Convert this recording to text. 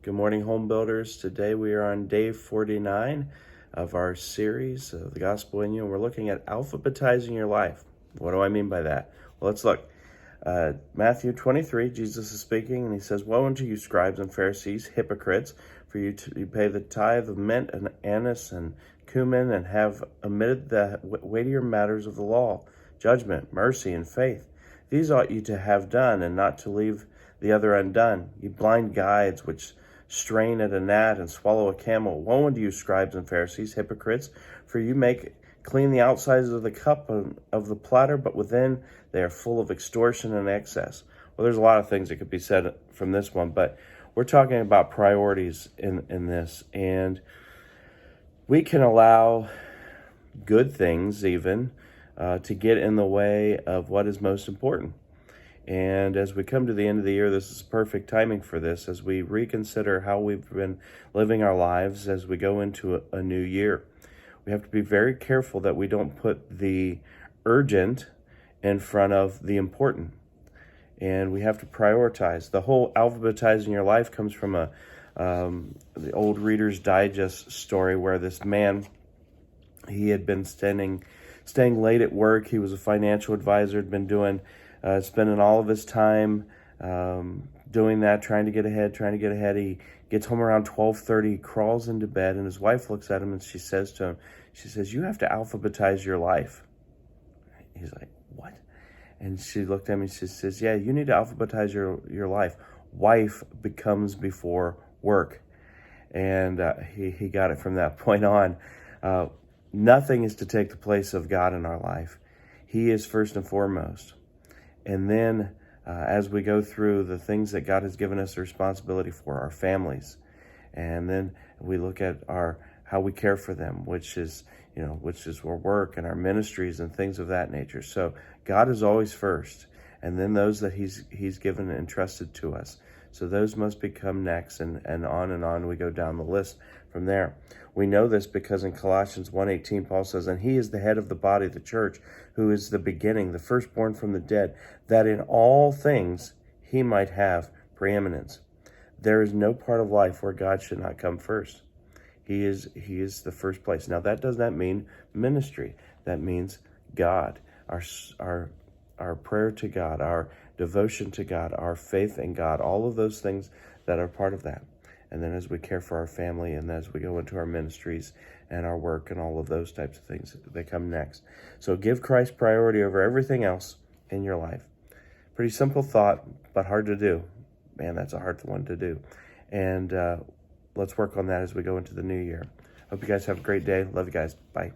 Good morning, home builders. Today we are on day 49 of our series of the Gospel in You, and we're looking at alphabetizing your life. What do I mean by that? Well, let's look. Matthew 23, Jesus is speaking, and he says, "Woe unto you, scribes and Pharisees, hypocrites, for you pay the tithe of mint and anise and cumin, and have omitted the weightier matters of the law, judgment, mercy, and faith. These ought you to have done, and not to leave the other undone. You blind guides, which strain at a gnat and swallow a camel. Woe unto you, scribes and Pharisees, hypocrites, for you make clean the outsides of the cup and of the platter, but within they are full of extortion and excess." Well, there's a lot of things that could be said from this one, but we're talking about priorities in this, and we can allow good things even to get in the way of what is most important. And as we come to the end of the year, this is perfect timing for this as we reconsider how we've been living our lives as we go into a new year. We have to be very careful that we don't put the urgent in front of the important. And we have to prioritize. The whole alphabetizing your life comes from the old Reader's Digest story where this man, he had been staying late at work. He was a financial advisor, had been spending all of his time doing that, trying to get ahead. He gets home around 12:30, crawls into bed, and his wife looks at him and she says to him, "You have to alphabetize your life." He's like, "What?" And she looked at him and she says, "Yeah, you need to alphabetize your life. Wife becomes before work." And he got it from that point on. Nothing is to take the place of God in our life. He is first and foremost. And then as we go through the things that God has given us the responsibility for, our families, and then we look at how we care for them, which is our work and our ministries and things of that nature. So God is always first, and then those that He's given and entrusted to us. So those must become next, and on we go down the list from there. We know this because in Colossians 1:18, Paul says, "And He is the head of the body, the church, who is the beginning, the firstborn from the dead, that in all things He might have preeminence." There is no part of life where God should not come first. He is the first place. Now, that does not mean ministry. That means God, our prayer to God, our devotion to God, our faith in God, all of those things that are part of that. And then as we care for our family and as we go into our ministries and our work and all of those types of things, they come next. So give Christ priority over everything else in your life. Pretty simple thought, but hard to do. Man, that's a hard one to do. And let's work on that as we go into the new year. Hope you guys have a great day. Love you guys. Bye.